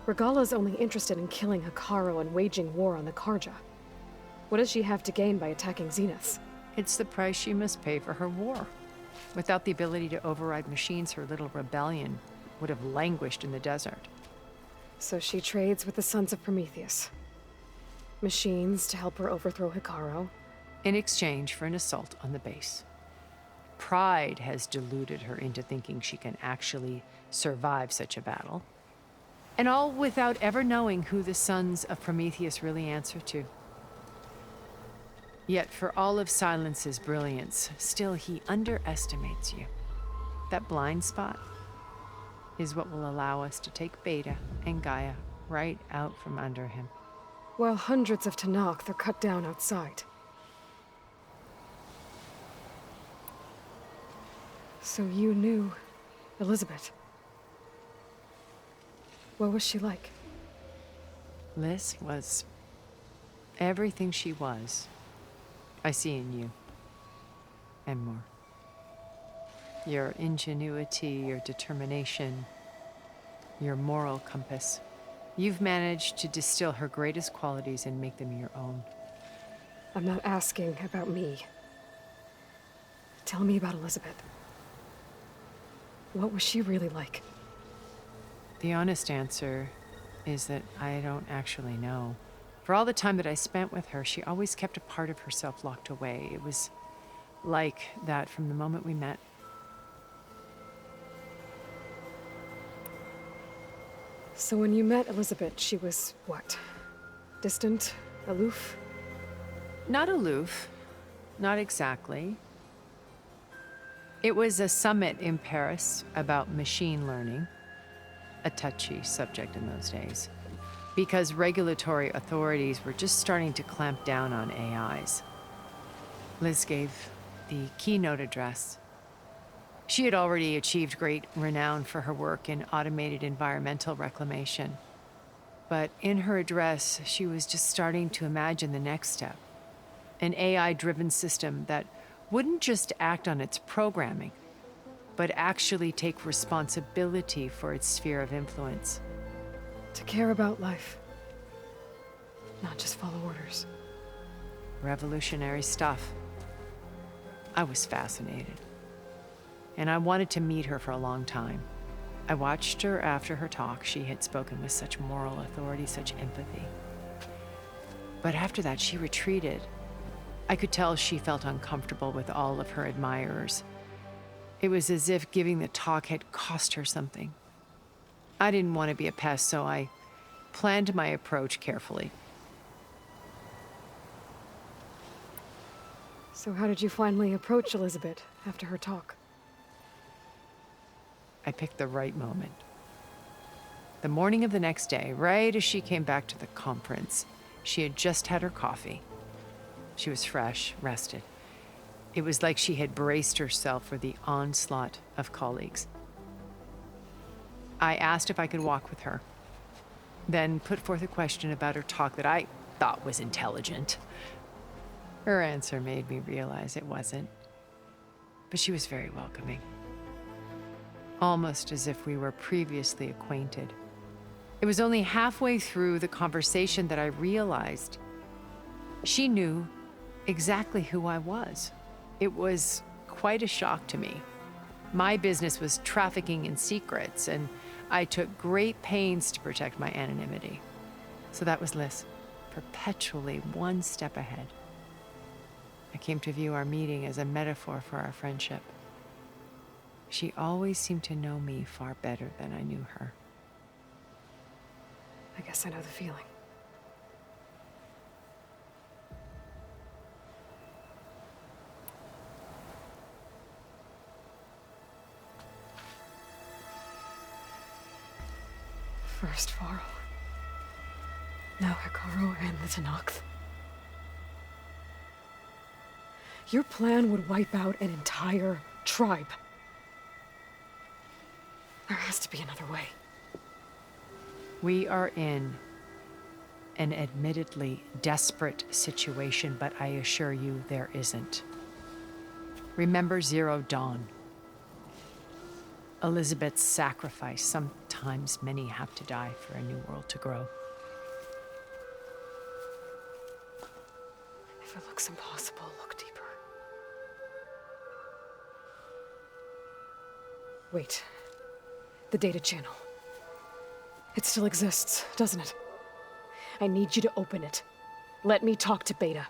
Regala's only interested in killing Hekarro and waging war on the Karja. What does she have to gain by attacking Zeniths? It's the price she must pay for her war. Without the ability to override machines, her little rebellion would have languished in the desert. So she trades with the Sons of Prometheus. Machines to help her overthrow Hekarro. In exchange for an assault on the base. Pride has deluded her into thinking she can actually survive such a battle. And all without ever knowing who the Sons of Prometheus really answer to. Yet for all of Silence's brilliance, still he underestimates you. That blind spot is what will allow us to take Beta and Gaia right out from under him. While hundreds of Tenakth are cut down outside. So you knew Elizabeth. What was she like? Liz was everything she was. I see in you. And more. Your ingenuity, your determination, your moral compass. You've managed to distill her greatest qualities and make them your own. I'm not asking about me. Tell me about Elizabeth. What was she really like? The honest answer is that I don't actually know. For all the time that I spent with her, she always kept a part of herself locked away. It was like that from the moment we met. So when you met Elizabeth, she was what? Distant? Aloof? Not aloof. Not exactly. It was a summit in Paris about machine learning, a touchy subject in those days, because regulatory authorities were just starting to clamp down on AIs. Liz gave the keynote address. She had already achieved great renown for her work in automated environmental reclamation. But in her address, she was just starting to imagine the next step, an AI-driven system that wouldn't just act on its programming, but actually take responsibility for its sphere of influence. To care about life. Not just follow orders. Revolutionary stuff. I was fascinated. And I wanted to meet her for a long time. I watched her after her talk. She had spoken with such moral authority, such empathy. But after that, she retreated. I could tell she felt uncomfortable with all of her admirers. It was as if giving the talk had cost her something. I didn't want to be a pest, so I planned my approach carefully. So how did you finally approach Elizabeth after her talk? I picked the right moment. The morning of the next day, right as she came back to the conference, she had just had her coffee. She was fresh, rested. It was like she had braced herself for the onslaught of colleagues. I asked if I could walk with her, then put forth a question about her talk that I thought was intelligent. Her answer made me realize it wasn't, but she was very welcoming. Almost as if we were previously acquainted. It was only halfway through the conversation that I realized she knew exactly who I was. It was quite a shock to me. My business was trafficking in secrets, and I took great pains to protect my anonymity. So that was Liz, perpetually one step ahead. I came to view our meeting as a metaphor for our friendship. She always seemed to know me far better than I knew her. I guess I know the feeling. First Varl. Now Hekarro and the Tenakth. Your plan would wipe out an entire tribe. There has to be another way. We are in an admittedly desperate situation, but I assure you there isn't. Remember Zero Dawn. Elizabeth's sacrifice some time Sometimes many have to die for a new world to grow. If it looks impossible, look deeper. Wait. The data channel. It still exists, doesn't it? I need you to open it. Let me talk to Beta.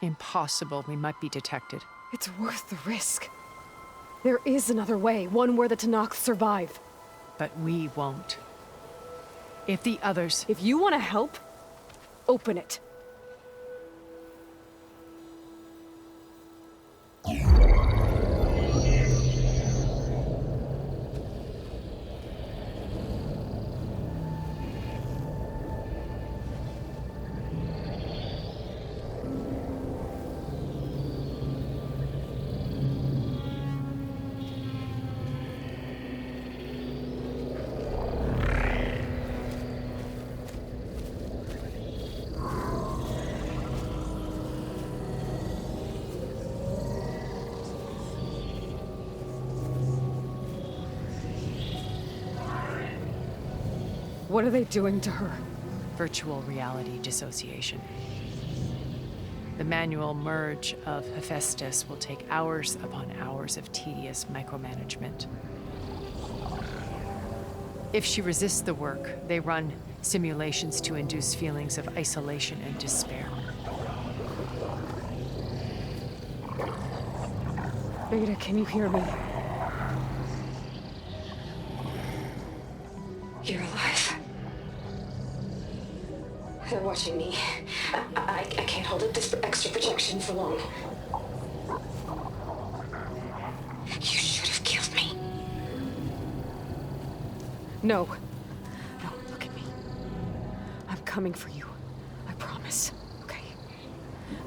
Impossible. We might be detected. It's worth the risk. There is another way, one where the Tenakth survive. But we won't. If the others... If you want to help, open it. What are they doing to her? Virtual reality dissociation. The manual merge of Hephaestus will take hours upon hours of tedious micromanagement. If she resists the work, they run simulations to induce feelings of isolation and despair. Beta, can you hear me? You're alive. They're watching me. I can't hold up this extra protection for long. You should have killed me. No. No, look at me. I'm coming for you. I promise. Okay?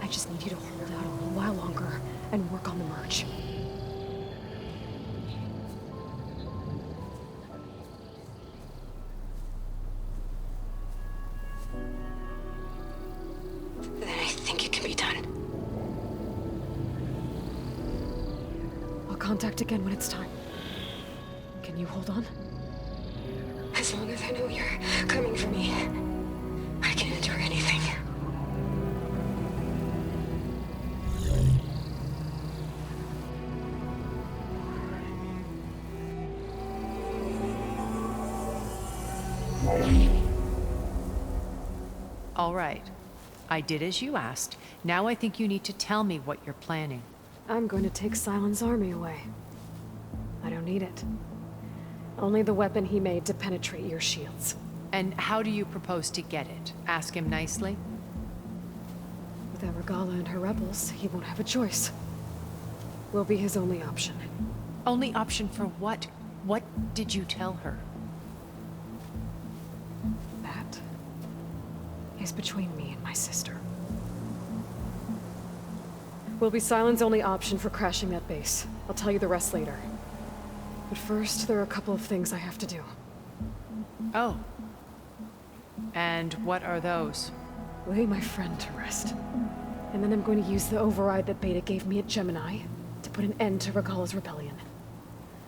I just need you to hold out a little while longer and work on the merge. Then I think it can be done. I'll contact again when it's time. Can you hold on? As long as I know you're coming for me, I can endure anything. All right. I did as you asked. Now I think you need to tell me what you're planning. I'm going to take Silent's army away. I don't need it. Only the weapon he made to penetrate your shields. And how do you propose to get it? Ask him nicely? Without Regala and her rebels, he won't have a choice. We'll be his only option. Only option for what? What did you tell her? That is between me and my sister. Will be Silent's only option for crashing that base. I'll tell you the rest later. But first, there are a couple of things I have to do. Oh. And what are those? Lay my friend to rest. And then I'm going to use the override that Beta gave me at Gemini to put an end to Regala's rebellion.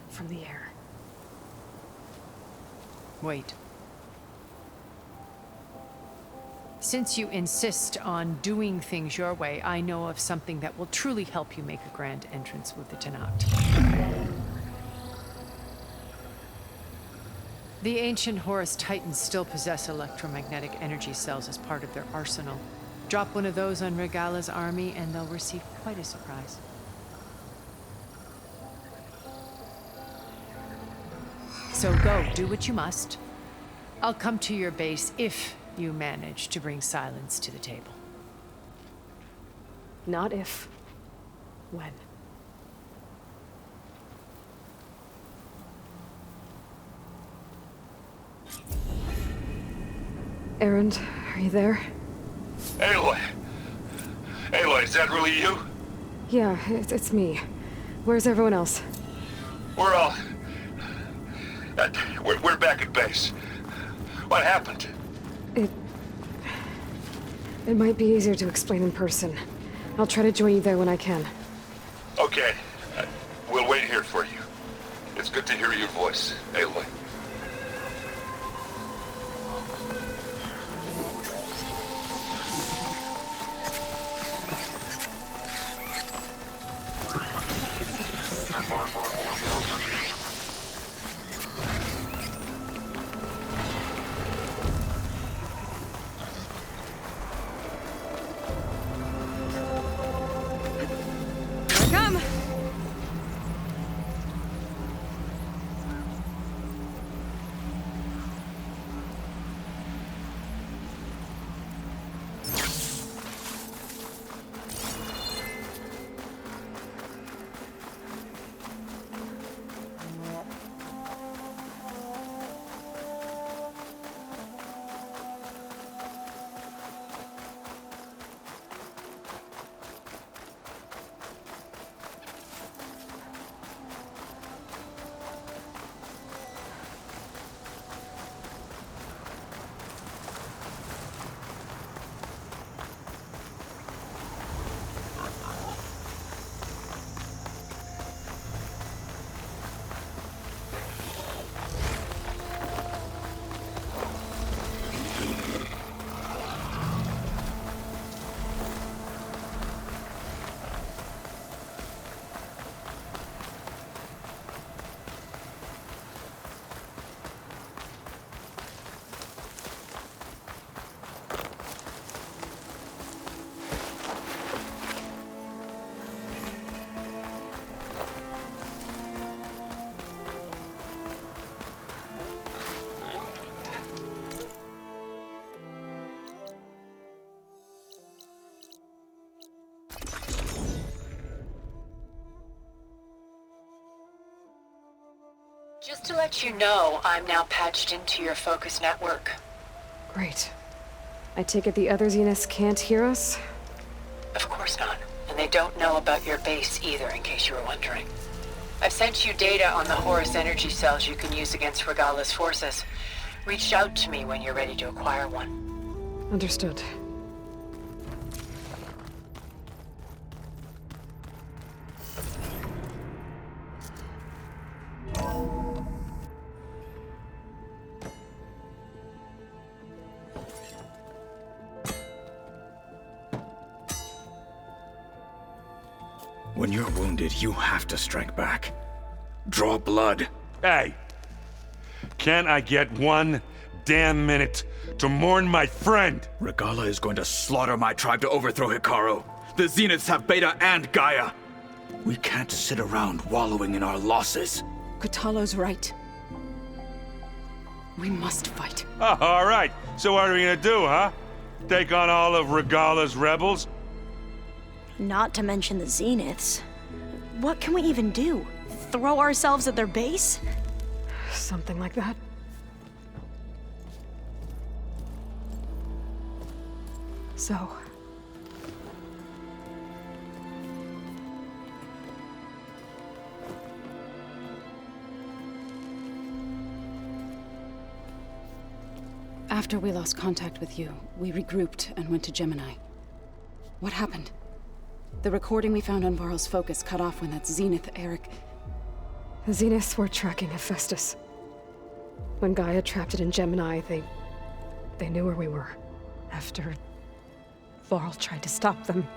From the air. Wait. Since you insist on doing things your way, I know of something that will truly help you make a grand entrance with the Tenakth. The ancient Horus Titans still possess electromagnetic energy cells as part of their arsenal. Drop one of those on Regala's army and they'll receive quite a surprise. So go, do what you must. I'll come to your base if you manage to bring Silence to the table. Not if. When. Erend, are you there? Aloy! Aloy, is that really you? Yeah, it's me. Where's everyone else? We're all... we're back at base. What happened? It might be easier to explain in person. I'll try to join you there when I can. Okay. We'll wait here for you. It's good to hear your voice, Aloy. Just to let you know, I'm now patched into your focus network. Great. I take it the other Zeniths can't hear us? Of course not. And they don't know about your base either, in case you were wondering. I've sent you data on the Horus energy cells you can use against Regala's forces. Reach out to me when you're ready to acquire one. Understood. When you're wounded, you have to strike back. Draw blood. Hey! Can I get one damn minute to mourn my friend? Regala is going to slaughter my tribe to overthrow Hikaru. The Zeniths have Beta and Gaia. We can't sit around wallowing in our losses. Kotallo's right. We must fight. Oh, all right. So what are we gonna do, huh? Take on all of Regala's rebels? Not to mention the Zeniths. What can we even do? Throw ourselves at their base? Something like that. So... After we lost contact with you, we regrouped and went to Gemini. What happened? The recording we found on Varl's focus cut off when that Zenith, Eric... The Zeniths were tracking Hephaestus. When Gaia trapped it in Gemini, they knew where we were. After Varl tried to stop them.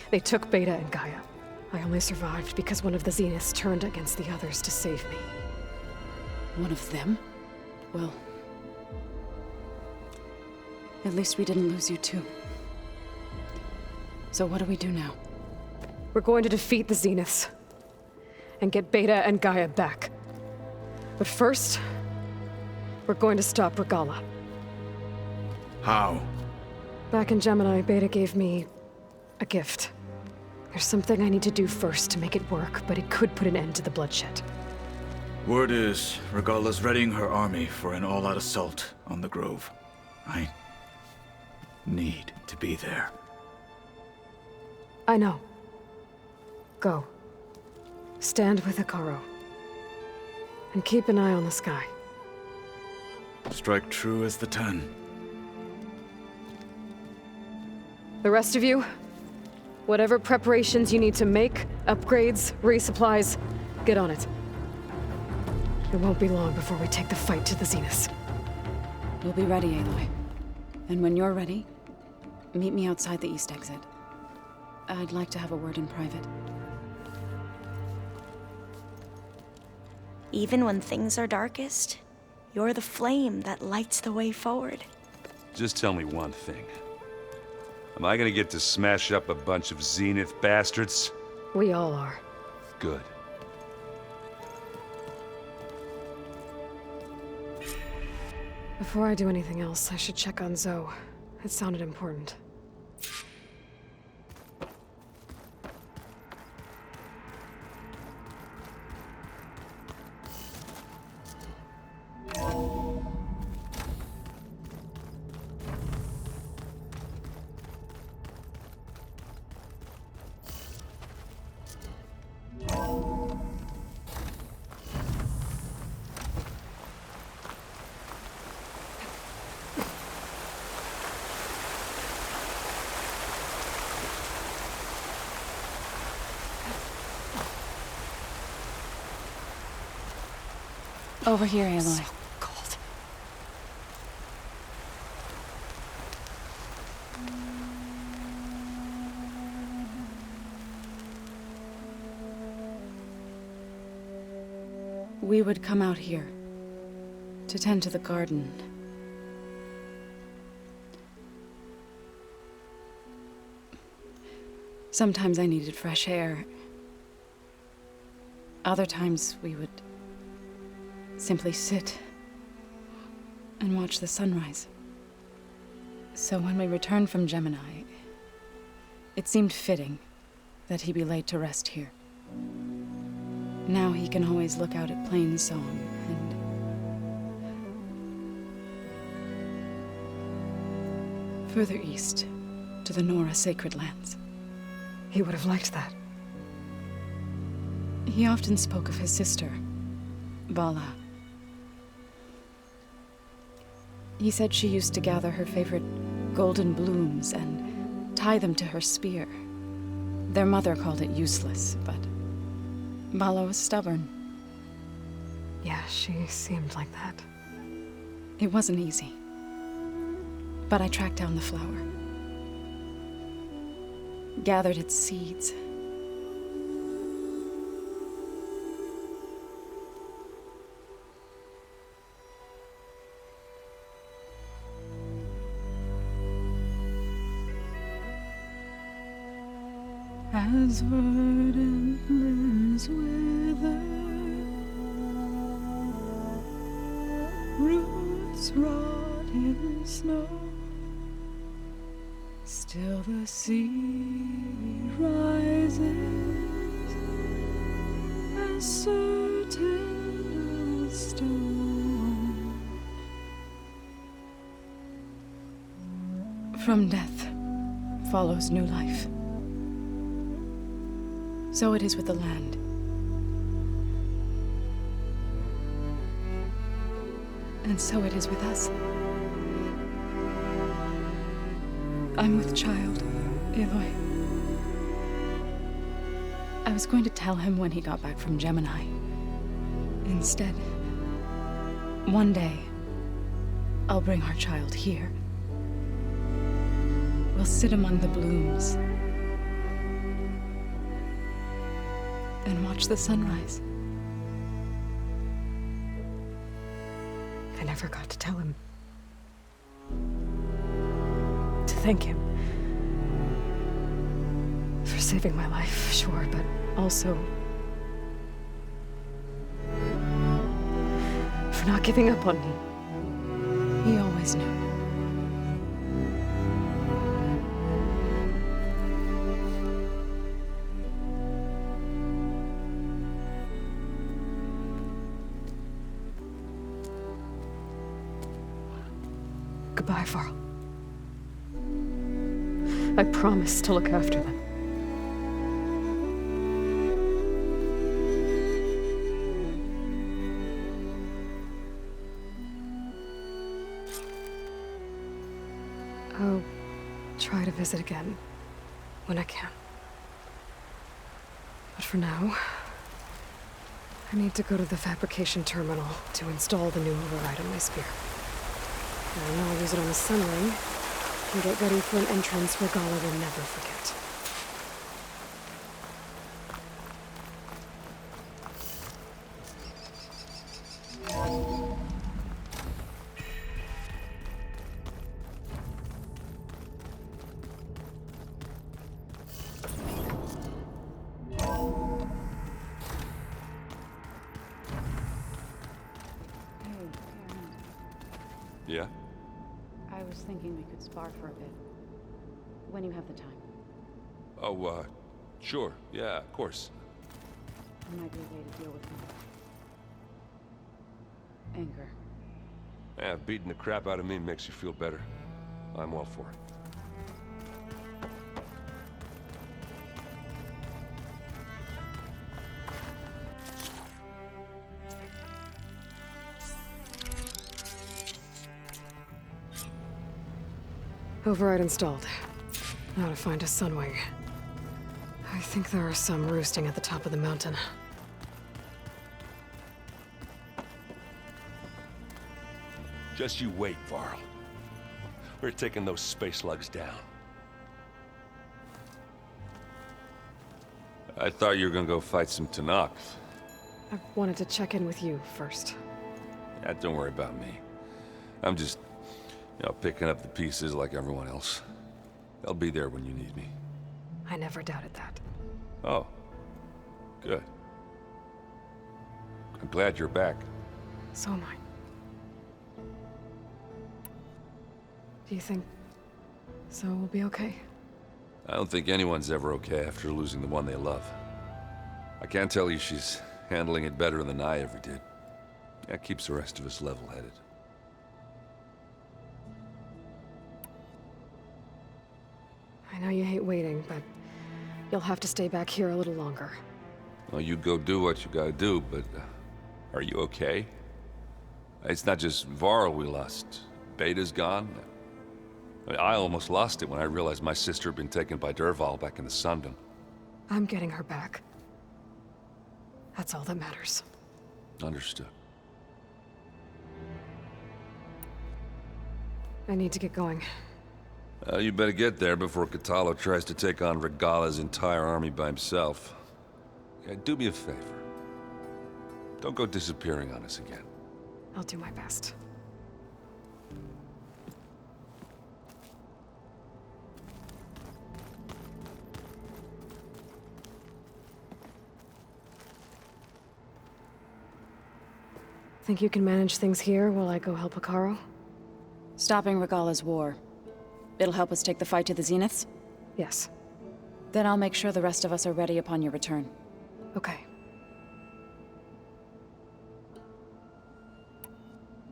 They took Beta and Gaia. I only survived because one of the Zeniths turned against the others to save me. One of them? Well... at least we didn't lose you too. So what do we do now? We're going to defeat the Zeniths. And get Beta and Gaia back. But first, we're going to stop Regala. How? Back in Gemini, Beta gave me a gift. There's something I need to do first to make it work, but it could put an end to the bloodshed. Word is, Regala's readying her army for an all-out assault on the Grove. I need to be there. I know. Go. Stand with Hikaru. And keep an eye on the sky. Strike true as the 10. The rest of you, whatever preparations you need to make, upgrades, resupplies, get on it. It won't be long before we take the fight to the Zeniths. We'll be ready, Aloy. And when you're ready, meet me outside the east exit. I'd like to have a word in private. Even when things are darkest, you're the flame that lights the way forward. Just tell me one thing. Am I gonna get to smash up a bunch of Zenith bastards? We all are. Good. Before I do anything else, I should check on Zoe. It sounded important. Over here, Aloy. So cold. We would come out here to tend to the garden. Sometimes I needed fresh air. Other times we would simply sit and watch the sunrise. So when we returned from Gemini, it seemed fitting that he be laid to rest here. Now he can always look out at Plainsong and... further east, to the Nora Sacred Lands. He would have liked that. He often spoke of his sister, Vala. He said she used to gather her favorite golden blooms and tie them to her spear. Their mother called it useless, but Vala was stubborn. Yeah, she seemed like that. It wasn't easy. But I tracked down the flower. Gathered its seeds. As verdant limbs wither, roots rot in snow, still the sea rises, as certain as stone. From death follows new life. So it is with the land. And so it is with us. I'm with child, Aloy. I was going to tell him when he got back from Gemini. Instead, one day, I'll bring our child here. We'll sit among the blooms and watch the sunrise. I never got to tell him. To thank him. For saving my life, sure, but also... for not giving up on me. He always knew. Goodbye, Varl. I promise to look after them. I'll try to visit again when I can. But for now, I need to go to the fabrication terminal to install the new override on my spear. And I'll use it on the sunring and get ready for an entrance Regala will never forget. Yeah? I was thinking we could spar for a bit. When you have the time. Oh, sure. Yeah, of course. There might be a way to deal with him. Anger. Yeah, beating the crap out of me makes you feel better. I'm all for it. Override installed. Now to find a sunwing. I think there are some roosting at the top of the mountain. Just you wait, Varl. We're taking those space lugs down. I thought you were gonna go fight some Tanakh. I wanted to check in with you first. Yeah, don't worry about me. I'm just, picking up the pieces like everyone else. I'll be there when you need me. I never doubted that. Oh. Good. I'm glad you're back. So am I. Do you think so will be okay? I don't think anyone's ever okay after losing the one they love. I can't tell you she's handling it better than I ever did. That keeps the rest of us level-headed. I know you hate waiting, but you'll have to stay back here a little longer. Well, you go do what you gotta do, but are you okay? It's not just Varl we lost. Beta's gone. I almost lost it when I realized my sister had been taken by Dervahl back in the Sundom. I'm getting her back. That's all that matters. Understood. I need to get going. You better get there before Kotallo tries to take on Regalla's entire army by himself. Yeah, do me a favor. Don't go disappearing on us again. I'll do my best. Think you can manage things here while I go help Hekarro? Stopping Regalla's war. It'll help us take the fight to the Zeniths? Yes. Then I'll make sure the rest of us are ready upon your return. Okay.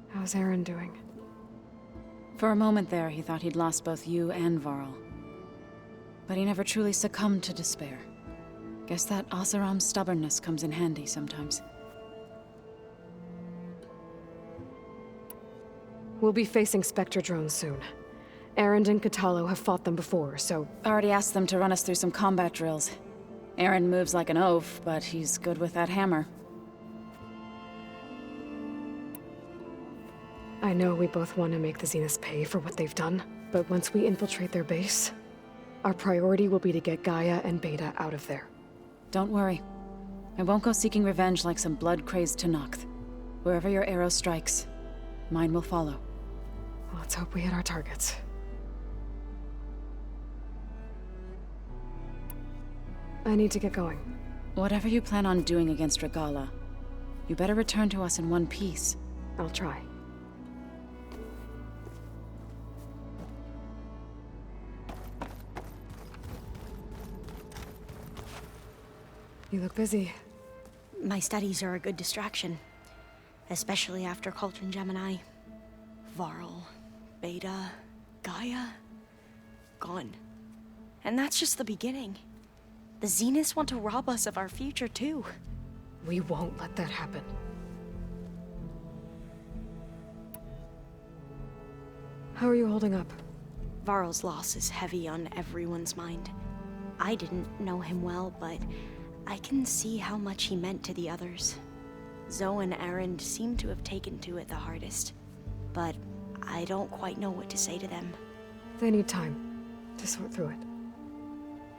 How's Aaron doing? For a moment there, he thought he'd lost both you and Varl. But he never truly succumbed to despair. Guess that Oseram's stubbornness comes in handy sometimes. We'll be facing Spectre drones soon. Aaron and Kotallo have fought them before, so... Already asked them to run us through some combat drills. Aaron moves like an oaf, but he's good with that hammer. I know we both want to make the Zeniths pay for what they've done, but once we infiltrate their base, our priority will be to get Gaia and Beta out of there. Don't worry. I won't go seeking revenge like some blood-crazed Tenakth. Wherever your arrow strikes, mine will follow. Let's hope we hit our targets. I need to get going. Whatever you plan on doing against Regalla, you better return to us in one piece. I'll try. You look busy. My studies are a good distraction. Especially after Cauldron Gemini. Varl, Beta, Gaia, gone. And that's just the beginning. The Zeniths want to rob us of our future, too. We won't let that happen. How are you holding up? Varl's loss is heavy on everyone's mind. I didn't know him well, but I can see how much he meant to the others. Zoe and Aaron seem to have taken to it the hardest, but I don't quite know what to say to them. They need time to sort through it.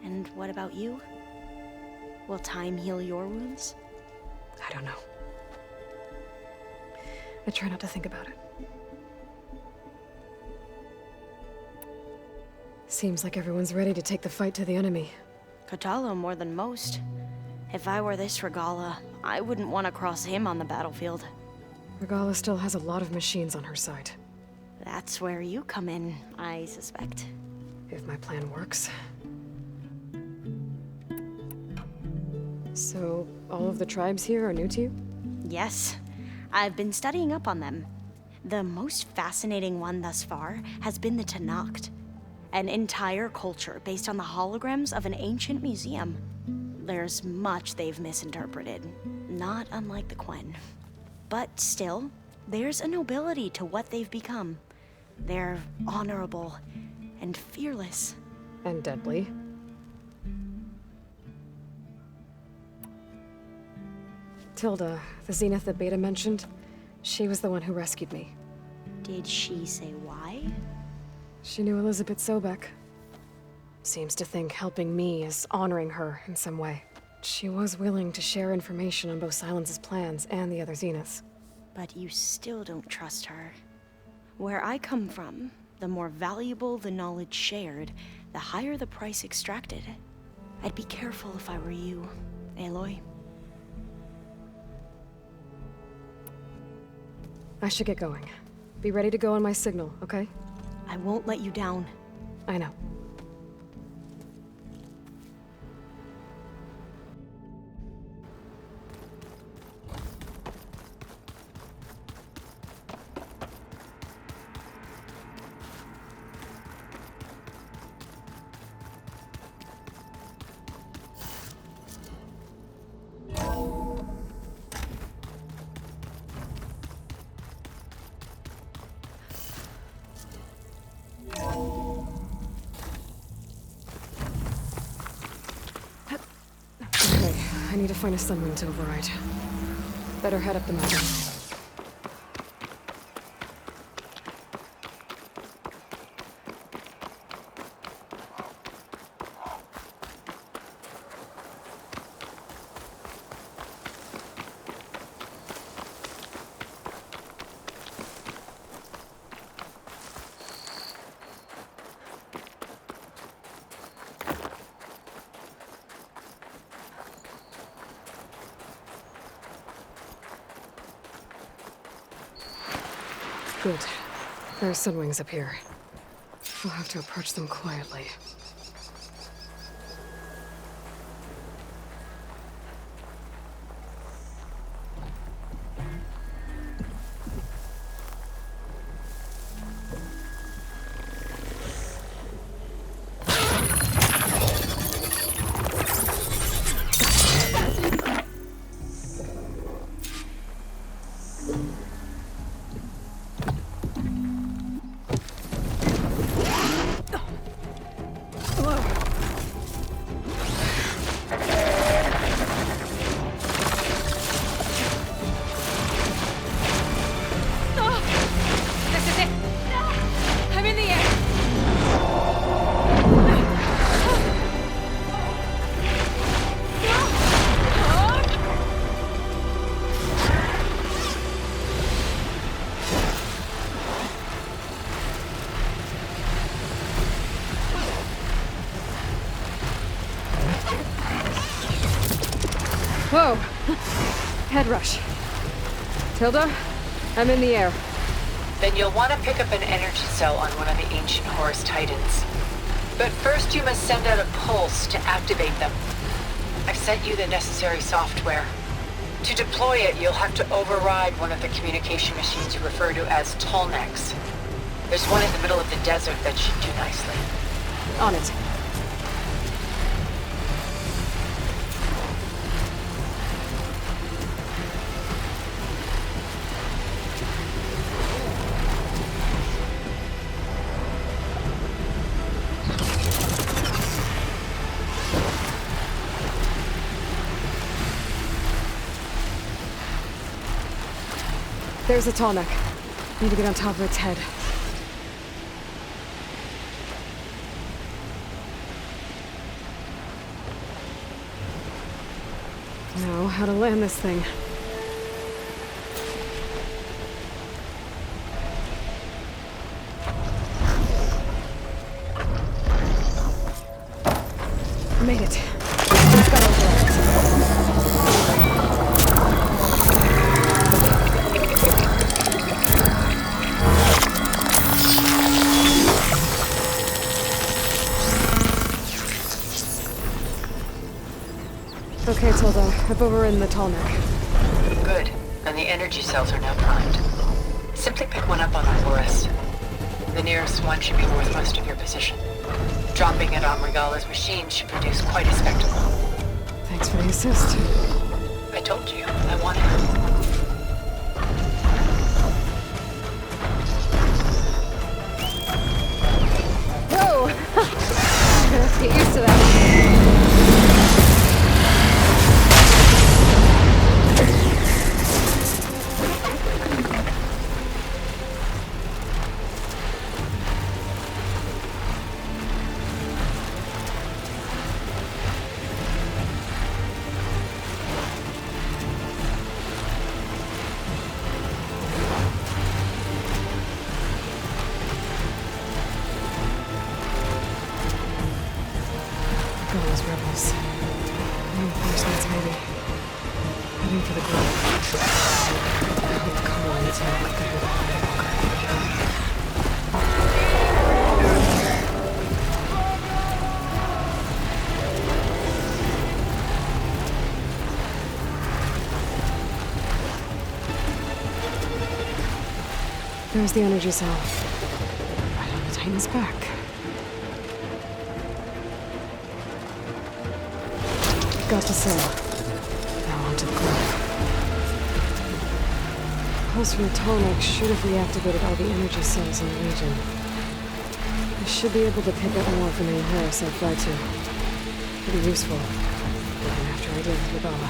And what about you? Will time heal your wounds? I don't know. I try not to think about it. Seems like everyone's ready to take the fight to the enemy. Kotallo more than most. If I were this Regalla, I wouldn't want to cross him on the battlefield. Regalla still has a lot of machines on her side. That's where you come in, I suspect. If my plan works. So, all of the tribes here are new to you? Yes, I've been studying up on them. The most fascinating one thus far has been the Tenakth, an entire culture based on the holograms of an ancient museum. There's much they've misinterpreted, not unlike the Quen. But still, there's a nobility to what they've become. They're honorable and fearless. And deadly. Tilda, the Zenith that Beta mentioned, she was the one who rescued me. Did she say why? She knew Elizabeth Sobek. Seems to think helping me is honoring her in some way. She was willing to share information on both Silence's plans and the other Zeniths. But you still don't trust her. Where I come from, the more valuable the knowledge shared, the higher the price extracted. I'd be careful if I were you, Aloy. I should get going. Be ready to go on my signal, okay? I won't let you down. I know. need to find a sunwing to override. Better head up the mountain. Good. There are sunwings up here. We'll have to approach them quietly. Whoa! Head rush. Tilda, I'm in the air. Then you'll want to pick up an energy cell on one of the ancient Horus Titans. But first you must send out a pulse to activate them. I've sent you the necessary software. To deploy it, you'll have to override one of the communication machines you refer to as Tolnecs. There's one in the middle of the desert that should do nicely. On it. There's a tall neck. Need to get on top of its head. Now, how to land this thing. Made it. It's got overrides. Okay, Tilda. I've overridden the tall neck. Good. And the energy cells are now primed. Simply pick one up on the forest. The nearest one should be northwest of your position. Dropping it on Regala's machine should produce quite a spectacle. Thanks for the assist. I told you, I wanted it. Whoa! I'm gonna have to get used to that. Those rebels. Reinforcements, maybe. Heading for the grove. I hope the colonies are not there. There's the energy cell. Right on the Titan's back. Got to sail. Now onto the grove. Pulse from the Tolneck should have reactivated all the energy cells in the region. I should be able to pick up more from any Horus I fly to. Pretty useful. Even after right in, Regala.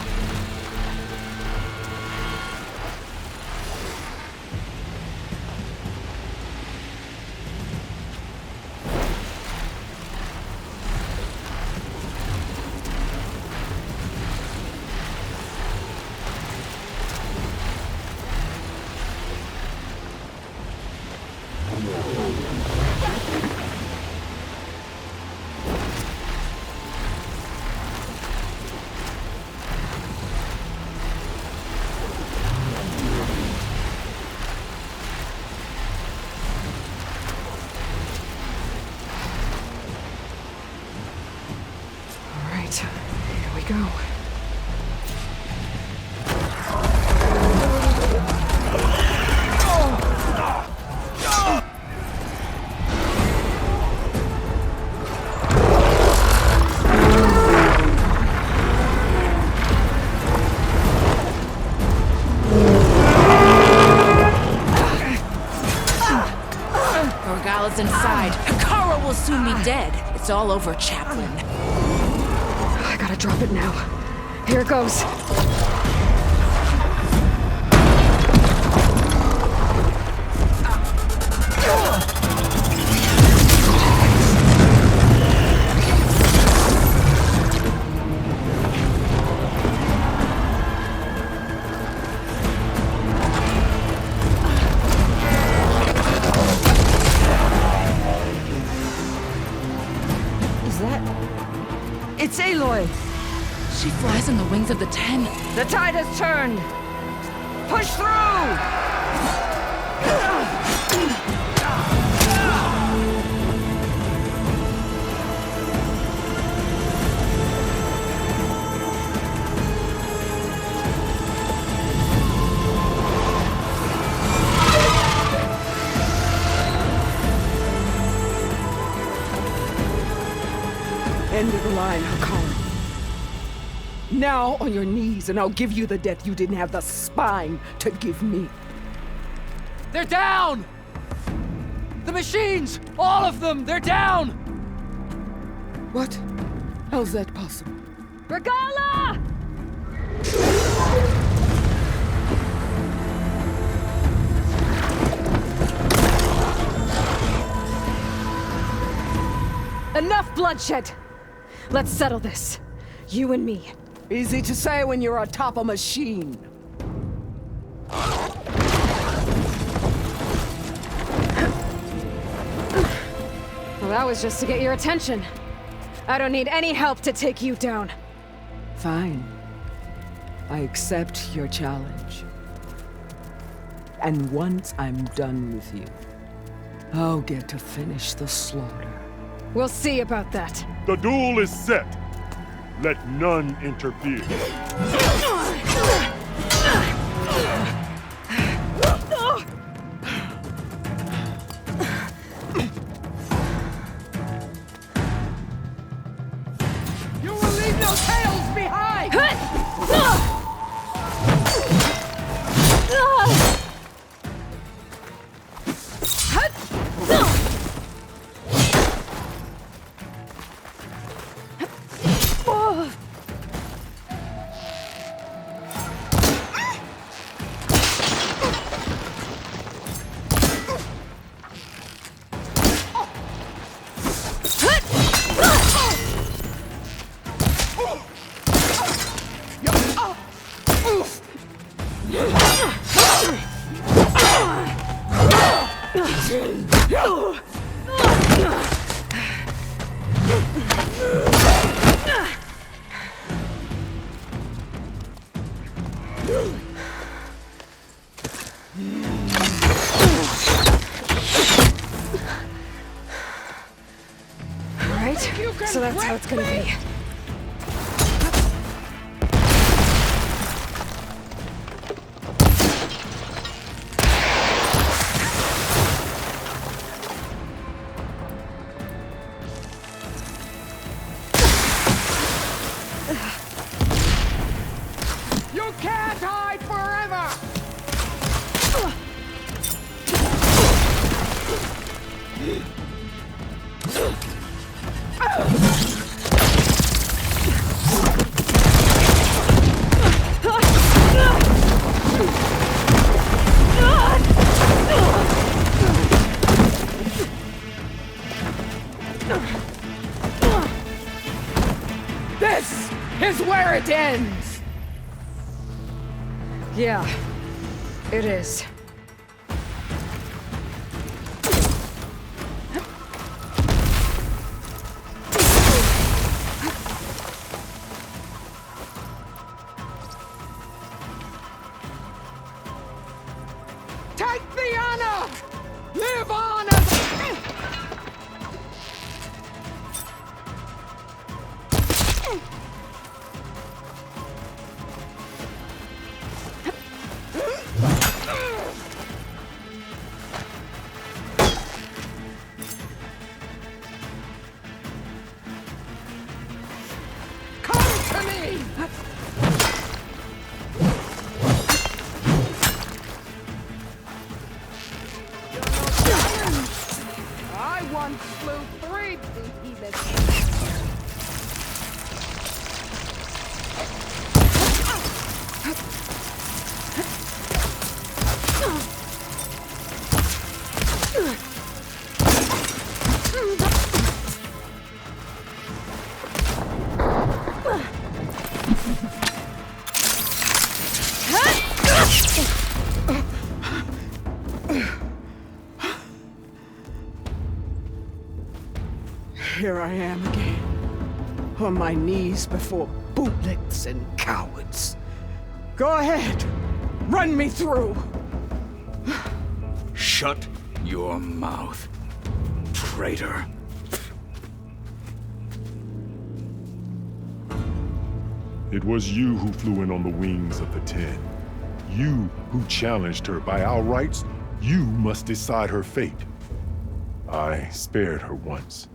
Here we go. Regala's inside. Hikara will soon be dead. It's all over, Chaplain. I gotta drop it now. Here it goes. It's Aloy! She flies on the wings of the Ten. The tide has turned! Push through! End of the line, Hikari. Now on your knees, and I'll give you the death you didn't have the spine to give me. They're down! The machines! All of them! They're down! What? How's that possible? Regala! Enough bloodshed! Let's settle this. You and me. Easy to say when you're atop a machine. Well, that was just to get your attention. I don't need any help to take you down. Fine. I accept your challenge. And once I'm done with you, I'll get to finish the slaughter. We'll see about that. The duel is set. Let none interfere. You will leave no tails behind! Alright, so that's how it's gonna be. You can't hide forever! where it ends! Yeah, it is. Take the honor! Live on as come to me! I once slew 3 behemoths. Here I am again, on my knees before bootlets and cowards. Go ahead, run me through. Shut your mouth, traitor. It was you who flew in on the wings of the 10. You who challenged her by our rights. You must decide her fate. I spared her once.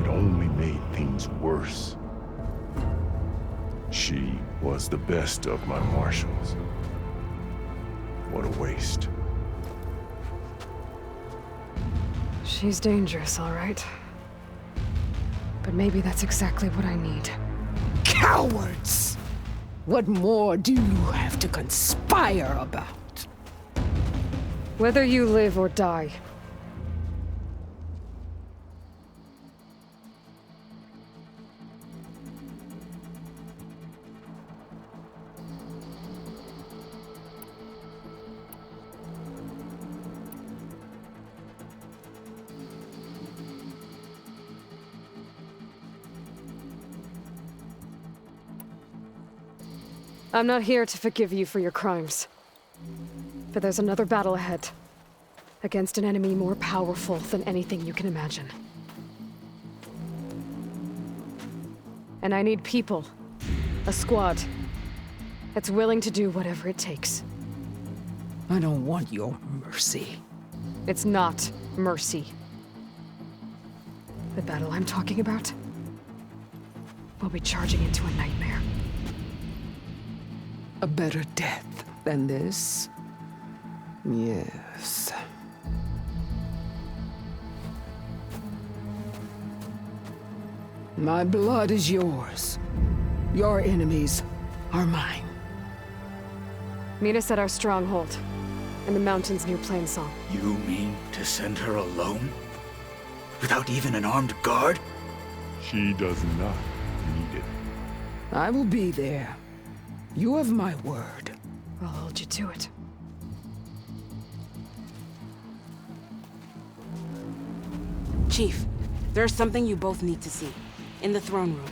It only made things worse. She was the best of my marshals. What a waste. She's dangerous, all right. But maybe that's exactly what I need. Cowards! What more do you have to conspire about? Whether you live or die. I'm not here to forgive you for your crimes. But there's another battle ahead. Against an enemy more powerful than anything you can imagine. And I need people. A squad. That's willing to do whatever it takes. I don't want your mercy. It's not mercy. The battle I'm talking about will be charging into a nightmare. A better death than this? Yes. My blood is yours. Your enemies are mine. Meet us at our stronghold, in the mountains near Plainsong. You mean to send her alone? Without even an armed guard? She does not need it. I will be there. You have my word. I'll hold you to it. Chief, there's something you both need to see. In the throne room.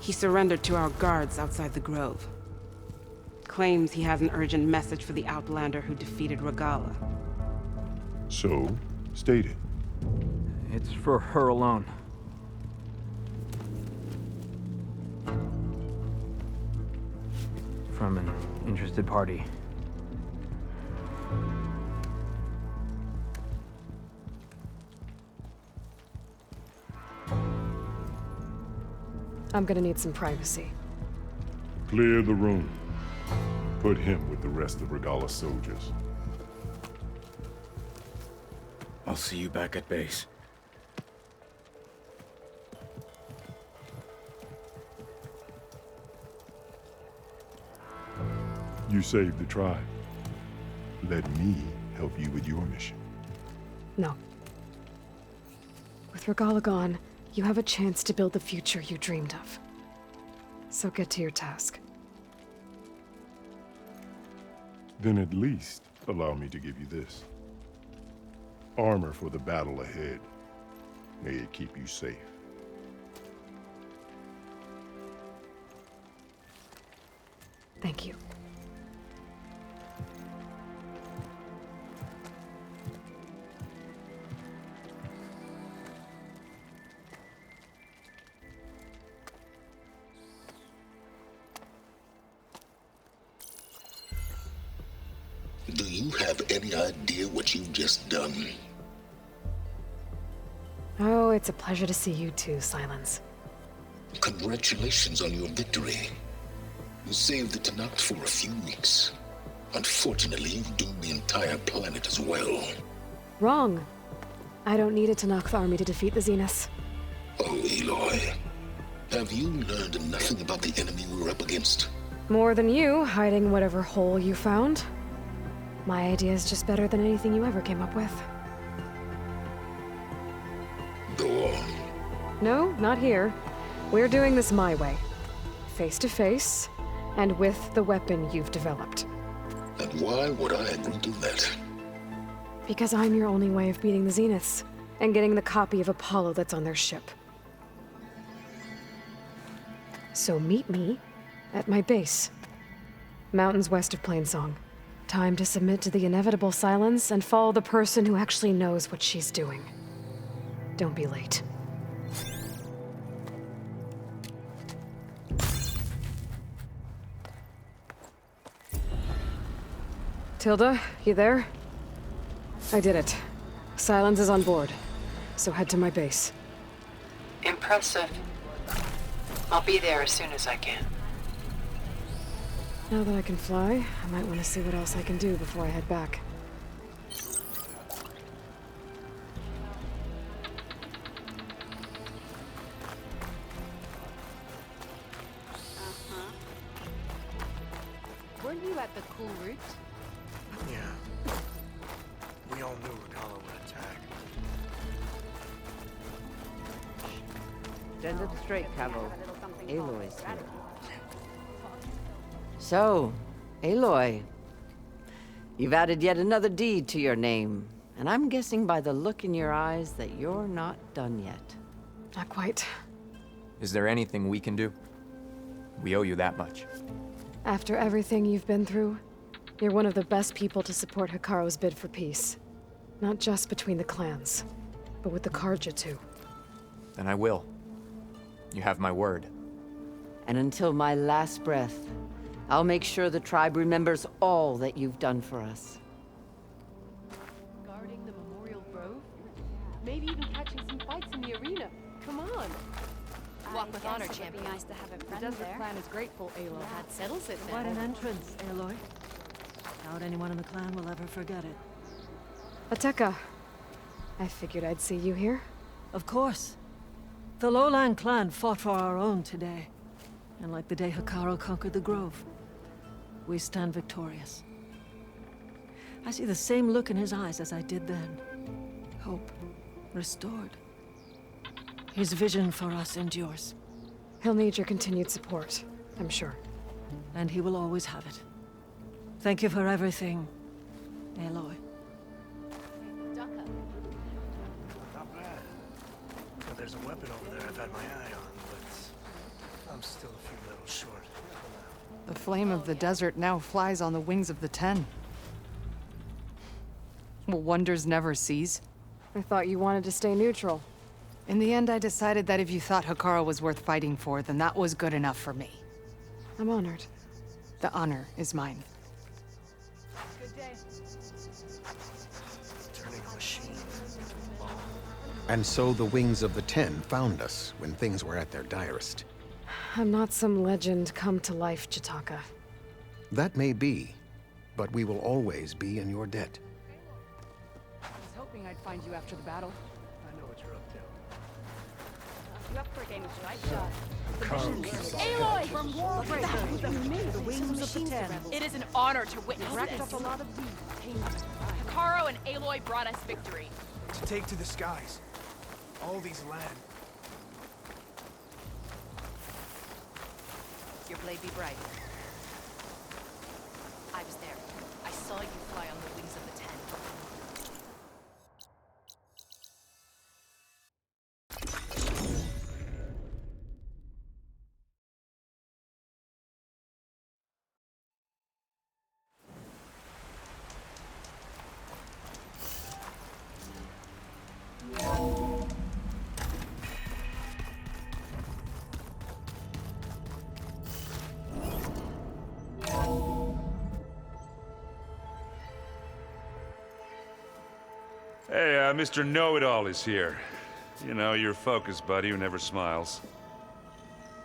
He surrendered to our guards outside the grove. Claims he has an urgent message for the Outlander who defeated Regala. So, state it. It's for her alone. From an interested party. I'm gonna need some privacy. Clear the room. Put him with the rest of Regala's soldiers. I'll see you back at base. You saved the tribe. Let me help you with your mission. No. With Regala gone, you have a chance to build the future you dreamed of. So get to your task. Then at least allow me to give you this. Armor for the battle ahead. May it keep you safe. Thank you. Do you have any idea what you've just done? Oh, it's a pleasure to see you too, Silence. Congratulations on your victory. You saved the Tanakh for a few weeks. Unfortunately, you've doomed the entire planet as well. Wrong. I don't need a Tanakh army to defeat the Zeniths. Oh, Aloy. Have you learned nothing about the enemy we're up against? More than you, hiding whatever hole you found. My idea is just better than anything you ever came up with. Go on. No, not here. We're doing this my way. Face to face, and with the weapon you've developed. And why would I agree to that? Because I'm your only way of beating the Zeniths, and getting the copy of Apollo that's on their ship. So meet me at my base. Mountains west of Plainsong. Time to submit to the inevitable silence and follow the person who actually knows what she's doing. Don't be late. Tilda, you there? I did it. Silence is on board, so head to my base. Impressive. I'll be there as soon as I can. Now that I can fly, I might want to see what else I can do before I head back. Weren't you at the cool route? Yeah. We all knew Regala would attack. Stand up straight, Cabo. Aloy's here. So, Aloy, you've added yet another deed to your name, and I'm guessing by the look in your eyes that you're not done yet. Not quite. Is there anything we can do? We owe you that much. After everything you've been through, you're one of the best people to support Hikaru's bid for peace. Not just between the clans, but with the Karja too. Then I will. You have my word. And until my last breath, I'll make sure the tribe remembers all that you've done for us. Guarding the Memorial Grove? Maybe even catching some fights in the arena. Come on! Walk with honor, champion. Nice to have a friend the Desert there. Clan is grateful, Aloy. That settles it then. Quite an entrance, Aloy. Doubt anyone in the clan will ever forget it. Ateka. I figured I'd see you here. Of course. The Lowland clan fought for our own today. And like the day Hikaru conquered the Grove, we stand victorious. I see the same look in his eyes as I did then. Hope restored. His vision for us endures. He'll need your continued support, I'm sure. And he will always have it. Thank you for everything, Aloy. Not bad. But there's a weapon over there I've had my eye on, but I'm still a few levels short. The flame of the desert now flies on the wings of the Ten. Will wonders never cease? I thought you wanted to stay neutral. In the end, I decided that if you thought Hikaru was worth fighting for, then that was good enough for me. I'm honored. The honor is mine. Good day. Turning a machine. And so the wings of the Ten found us when things were at their direst. I'm not some legend come to life, Jataka. That may be, but we will always be in your debt. I was hoping I'd find you after the battle. I know what you're up to. You up for a game of strike shot? Aloy! From Warbreaker To the wings of the Ten. It is an honor to witness Racked this. up a lot of deeds. Hikaru and Aloy brought us victory. To take to the skies. All these land. Your blade be bright. I was there. I saw you fly on the wings of the Ten. Hey, Mr. Know-It-All is here. You know, your focus buddy who never smiles.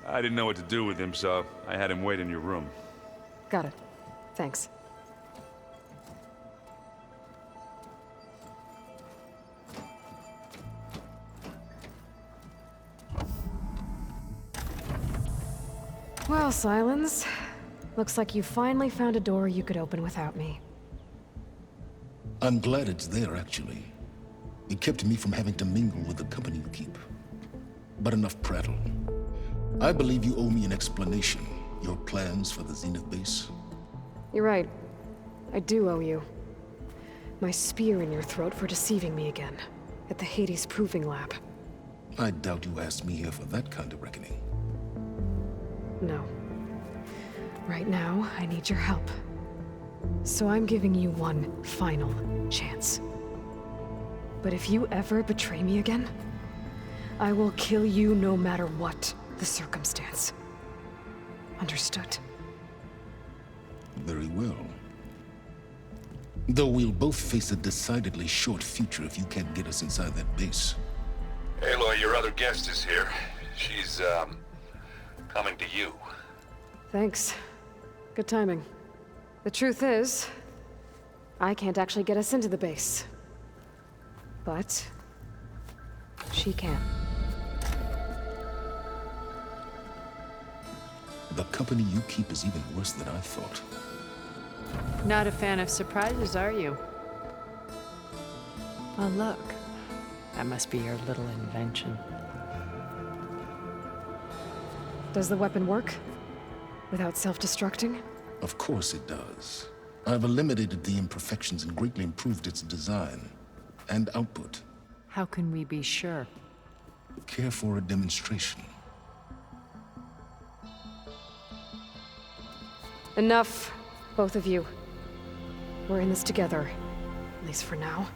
I didn't know what to do with him, so I had him wait in your room. Got it. Thanks. Well, Silence. Looks like you finally found a door you could open without me. I'm glad it's there, actually. It kept me from having to mingle with the company you keep. But enough prattle. I believe you owe me an explanation. Your plans for the Zenith base? You're right. I do owe you. My spear in your throat for deceiving me again. At the Hades Proving Lab. I doubt you asked me here for that kind of reckoning. No. Right now, I need your help. So I'm giving you one final chance. But if you ever betray me again, I will kill you no matter what the circumstance. Understood? Very well. Though we'll both face a decidedly short future if you can't get us inside that base. Aloy, your other guest is here. She's, coming to you. Thanks. Good timing. The truth is, I can't actually get us into the base. But she can. The company you keep is even worse than I thought. Not a fan of surprises, are you? Oh, look. That must be your little invention. Does the weapon work? Without self-destructing? Of course it does. I've eliminated the imperfections and greatly improved its design and output. How can we be sure? Care for a demonstration? Enough, both of you. We're in this together, at least for now.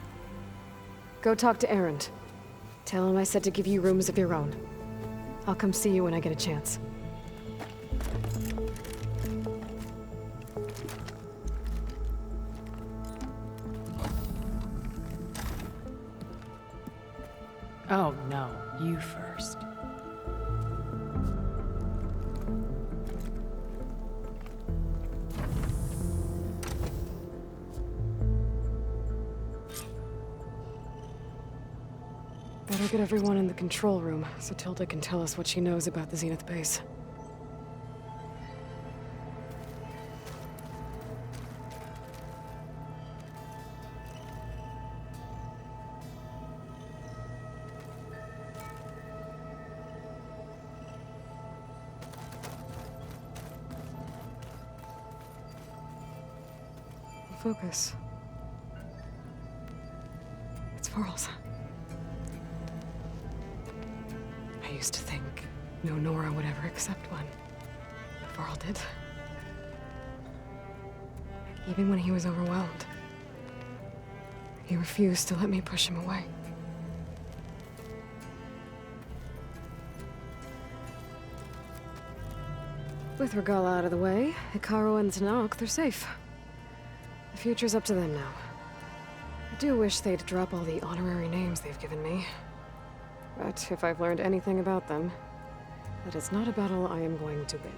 Go talk to Erend. Tell him I said to give you rooms of your own. I'll come see you when I get a chance. Oh, no. You first. Better get everyone in the control room, so Tilda can tell us what she knows about the Zenith base. Focus. It's Varl's. I used to think no Nora would ever accept one. But Varl did. Even when he was overwhelmed. He refused to let me push him away. With Regala out of the way, Hikaru and Tanakh, they're safe. The future's up to them now. I do wish they'd drop all the honorary names they've given me. But if I've learned anything about them, that it's not a battle I am going to win.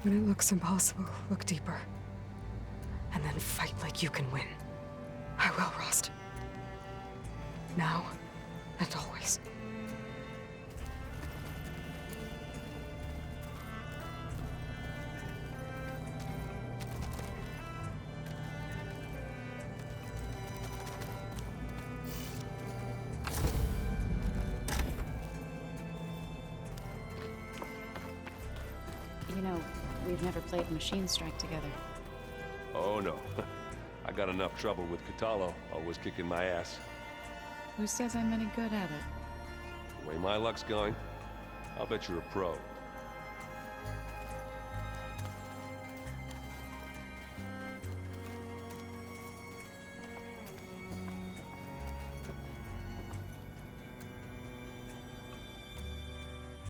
When it looks impossible, look deeper. And then fight like you can win. I will, Rost. Now and always. You know, we've never played Machine Strike together. Oh no. I got enough trouble with Katalo, always kicking my ass. Who says I'm any good at it? The way my luck's going, I'll bet you're a pro.